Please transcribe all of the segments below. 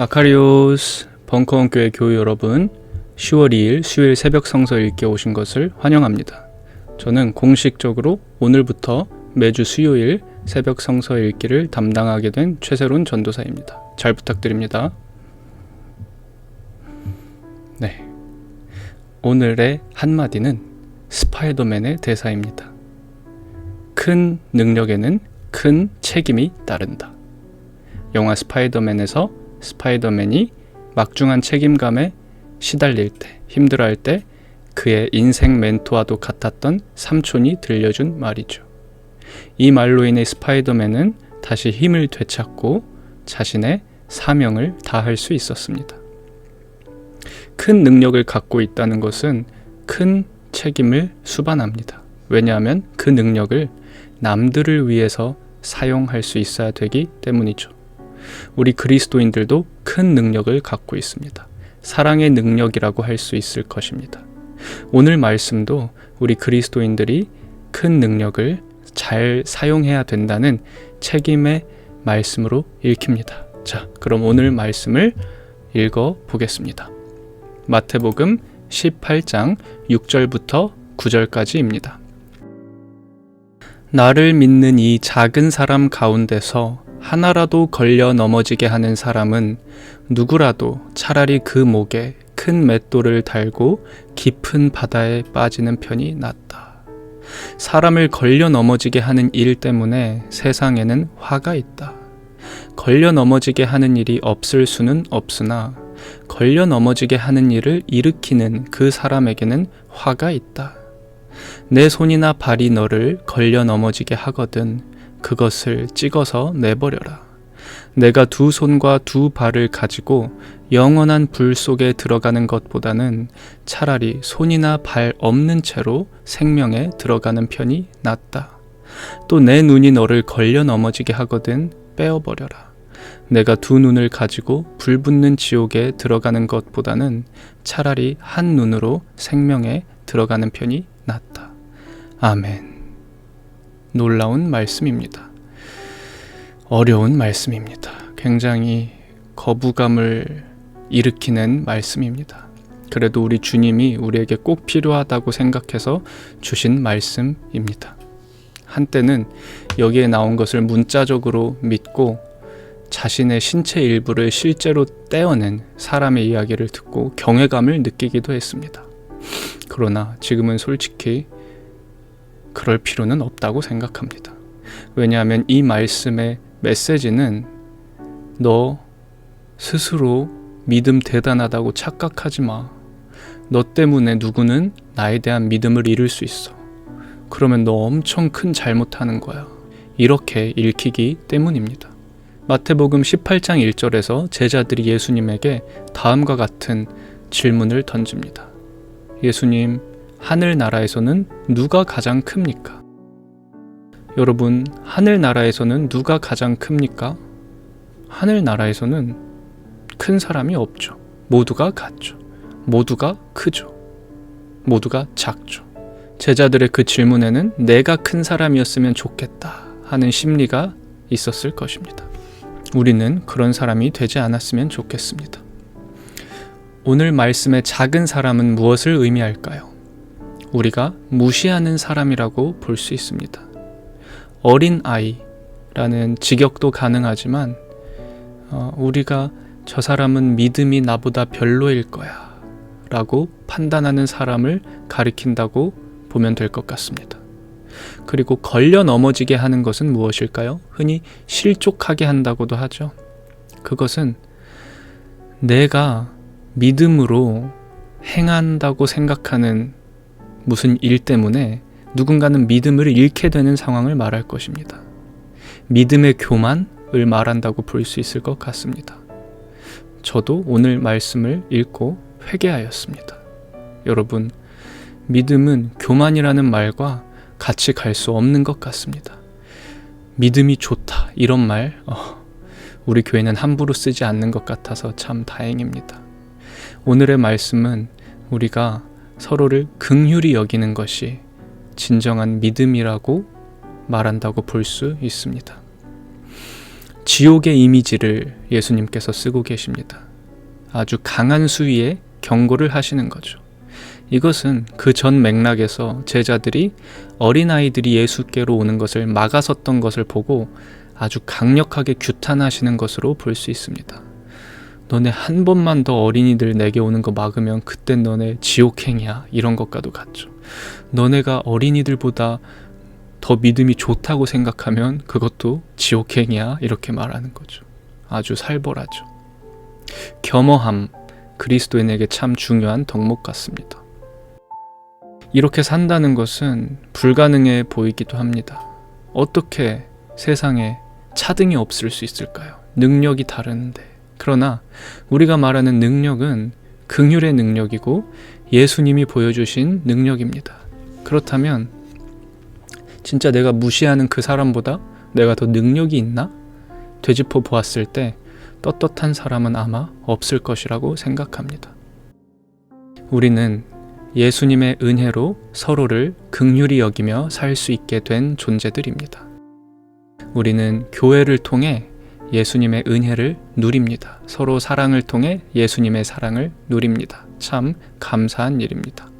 마카리오스 벙커원교회 교회 여러분, 10월 2일 수요일 새벽 성서 읽기에 오신 것을 환영합니다. 저는 공식적으로 오늘부터 매주 수요일 새벽 성서 읽기를 담당하게 된 최세론 전도사입니다. 잘 부탁드립니다. 네, 오늘의 한마디는 스파이더맨의 대사입니다. 큰 능력에는 큰 책임이 따른다. 영화 스파이더맨에서 스파이더맨이 막중한 책임감에 시달릴 때, 힘들어할 때 그의 인생 멘토와도 같았던 삼촌이 들려준 말이죠. 이 말로 인해 스파이더맨은 다시 힘을 되찾고 자신의 사명을 다할 수 있었습니다. 큰 능력을 갖고 있다는 것은 큰 책임을 수반합니다. 왜냐하면 그 능력을 남들을 위해서 사용할 수 있어야 되기 때문이죠. 우리 그리스도인들도 큰 능력을 갖고 있습니다. 사랑의 능력이라고 할 수 있을 것입니다. 오늘 말씀도 우리 그리스도인들이 큰 능력을 잘 사용해야 된다는 책임의 말씀으로 읽힙니다. 자, 그럼 오늘 말씀을 읽어 보겠습니다. 마태복음 18장 6절부터 9절까지입니다. 나를 믿는 이 작은 사람 가운데서 하나라도 걸려 넘어지게 하는 사람은 누구라도 차라리 그 목에 큰 맷돌을 달고 깊은 바다에 빠지는 편이 낫다. 사람을 걸려 넘어지게 하는 일 때문에 세상에는 화가 있다. 걸려 넘어지게 하는 일이 없을 수는 없으나 걸려 넘어지게 하는 일을 일으키는 그 사람에게는 화가 있다. 내 손이나 발이 너를 걸려 넘어지게 하거든 그것을 찍어서 내버려라. 내가 두 손과 두 발을 가지고 영원한 불 속에 들어가는 것보다는 차라리 손이나 발 없는 채로 생명에 들어가는 편이 낫다. 또 내 눈이 너를 걸려 넘어지게 하거든 빼어버려라. 내가 두 눈을 가지고 불 붙는 지옥에 들어가는 것보다는 차라리 한 눈으로 생명에 들어가는 편이 낫다. 아멘. 놀라운 말씀입니다. 어려운 말씀입니다. 굉장히 거부감을 일으키는 말씀입니다. 그래도 우리 주님이 우리에게 꼭 필요하다고 생각해서 주신 말씀입니다. 한때는 여기에 나온 것을 문자적으로 믿고 자신의 신체 일부를 실제로 떼어낸 사람의 이야기를 듣고 경외감을 느끼기도 했습니다. 그러나 지금은 솔직히 그럴 필요는 없다고 생각합니다. 왜냐하면 이 말씀의 메시지는 너 스스로 믿음 대단하다고 착각하지 마. 너 때문에 누구는 나에 대한 믿음을 잃을 수 있어. 그러면 너 엄청 큰 잘못하는 거야. 이렇게 읽히기 때문입니다. 마태복음 18장 1절에서 제자들이 예수님에게 다음과 같은 질문을 던집니다. 예수님, 하늘나라에서는 누가 가장 큽니까? 여러분, 하늘나라에서는 누가 가장 큽니까? 하늘나라에서는 큰 사람이 없죠. 모두가 같죠. 모두가 크죠. 모두가 작죠. 제자들의 그 질문에는 내가 큰 사람이었으면 좋겠다 하는 심리가 있었을 것입니다. 우리는 그런 사람이 되지 않았으면 좋겠습니다. 오늘 말씀의 작은 사람은 무엇을 의미할까요? 우리가 무시하는 사람이라고 볼 수 있습니다. 어린 아이라는 직역도 가능하지만 우리가 저 사람은 믿음이 나보다 별로일 거야 라고 판단하는 사람을 가리킨다고 보면 될 것 같습니다. 그리고 걸려 넘어지게 하는 것은 무엇일까요? 흔히 실족하게 한다고도 하죠. 그것은 내가 믿음으로 행한다고 생각하는 무슨 일 때문에 누군가는 믿음을 잃게 되는 상황을 말할 것입니다. 믿음의 교만을 말한다고 볼 수 있을 것 같습니다. 저도 오늘 말씀을 읽고 회개하였습니다. 여러분, 믿음은 교만이라는 말과 같이 갈 수 없는 것 같습니다. 믿음이 좋다 이런 말 우리 교회는 함부로 쓰지 않는 것 같아서 참 다행입니다. 오늘의 말씀은 우리가 서로를 긍휼히 여기는 것이 진정한 믿음이라고 말한다고 볼 수 있습니다. 지옥의 이미지를 예수님께서 쓰고 계십니다. 아주 강한 수위의 경고를 하시는 거죠. 이것은 그 전 맥락에서 제자들이 어린아이들이 예수께로 오는 것을 막아섰던 것을 보고 아주 강력하게 규탄하시는 것으로 볼 수 있습니다. 너네 한 번만 더 어린이들 내게 오는 거 막으면 그땐 너네 지옥행이야, 이런 것과도 같죠. 너네가 어린이들보다 더 믿음이 좋다고 생각하면 그것도 지옥행이야, 이렇게 말하는 거죠. 아주 살벌하죠. 겸허함, 그리스도인에게 참 중요한 덕목 같습니다. 이렇게 산다는 것은 불가능해 보이기도 합니다. 어떻게 세상에 차등이 없을 수 있을까요? 능력이 다른데. 그러나 우리가 말하는 능력은 긍휼의 능력이고 예수님이 보여주신 능력입니다. 그렇다면 진짜 내가 무시하는 그 사람보다 내가 더 능력이 있나? 되짚어 보았을 때 떳떳한 사람은 아마 없을 것이라고 생각합니다. 우리는 예수님의 은혜로 서로를 긍휼히 여기며 살 수 있게 된 존재들입니다. 우리는 교회를 통해 예수님의 은혜를 누립니다. 서로 사랑을 통해 예수님의 사랑을 누립니다. 참 감사한 일입니다.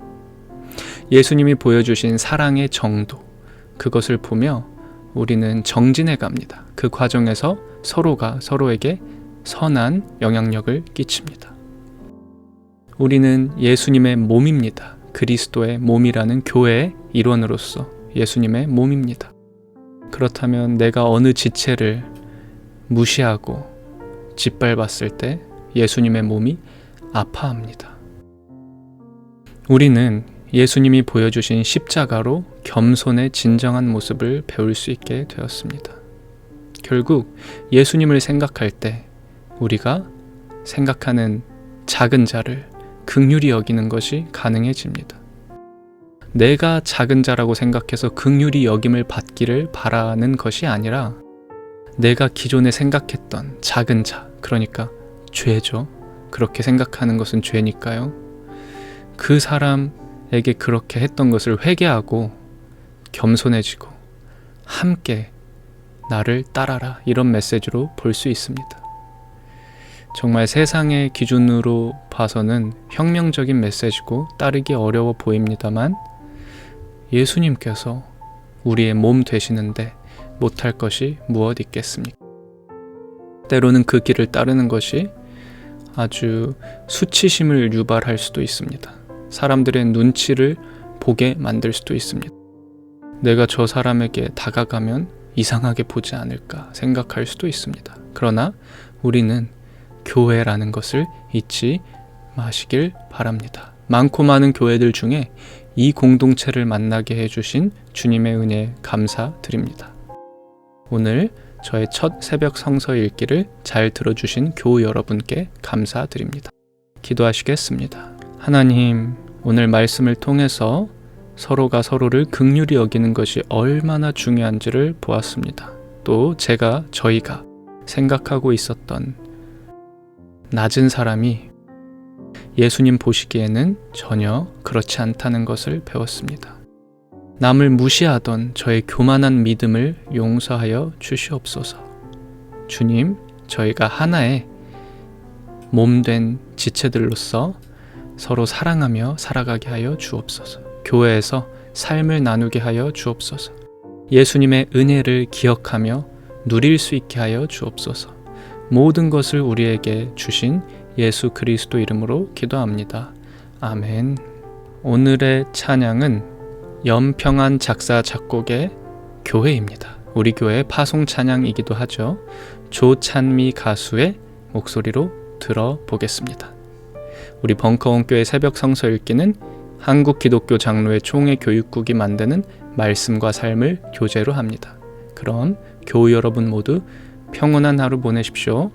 예수님이 보여주신 사랑의 정도, 그것을 보며 우리는 정진해 갑니다. 그 과정에서 서로가 서로에게 선한 영향력을 끼칩니다. 우리는 예수님의 몸입니다. 그리스도의 몸이라는 교회의 일원으로서 예수님의 몸입니다. 그렇다면 내가 어느 지체를 무시하고 짓밟았을 때 예수님의 몸이 아파합니다. 우리는 예수님이 보여주신 십자가로 겸손의 진정한 모습을 배울 수 있게 되었습니다. 결국 예수님을 생각할 때 우리가 생각하는 작은 자를 긍휼히 여기는 것이 가능해집니다. 내가 작은 자라고 생각해서 긍휼히 여김을 받기를 바라는 것이 아니라 내가 기존에 생각했던 작은 자, 그러니까 죄죠. 그렇게 생각하는 것은 죄니까요. 그 사람에게 그렇게 했던 것을 회개하고 겸손해지고 함께 나를 따라라, 이런 메시지로 볼 수 있습니다. 정말 세상의 기준으로 봐서는 혁명적인 메시지고 따르기 어려워 보입니다만 예수님께서 우리의 몸 되시는데 못할 것이 무엇 있겠습니까? 때로는 그 길을 따르는 것이 아주 수치심을 유발할 수도 있습니다. 사람들의 눈치를 보게 만들 수도 있습니다. 내가 저 사람에게 다가가면 이상하게 보지 않을까 생각할 수도 있습니다. 그러나 우리는 교회라는 것을 잊지 마시길 바랍니다. 많고 많은 교회들 중에 이 공동체를 만나게 해주신 주님의 은혜에 감사드립니다. 오늘 저의 첫 새벽 성서 읽기를 잘 들어주신 교우 여러분께 감사드립니다. 기도하시겠습니다. 하나님, 오늘 말씀을 통해서 서로가 서로를 긍휼히 여기는 것이 얼마나 중요한지를 보았습니다. 또 저희가 생각하고 있었던 낮은 사람이 예수님 보시기에는 전혀 그렇지 않다는 것을 배웠습니다. 남을 무시하던 저의 교만한 믿음을 용서하여 주시옵소서. 주님, 저희가 하나의 몸된 지체들로서 서로 사랑하며 살아가게 하여 주옵소서. 교회에서 삶을 나누게 하여 주옵소서. 예수님의 은혜를 기억하며 누릴 수 있게 하여 주옵소서. 모든 것을 우리에게 주신 예수 그리스도 이름으로 기도합니다. 아멘. 오늘의 찬양은 염평한 작사 작곡의 교회입니다. 우리 교회의 파송 찬양이기도 하죠. 조찬미 가수의 목소리로 들어보겠습니다. 우리 벙커원교회 새벽 성서 읽기는 한국 기독교 장로회 총회 교육국이 만드는 말씀과 삶을 교재로 합니다. 그럼 교우 여러분 모두 평온한 하루 보내십시오.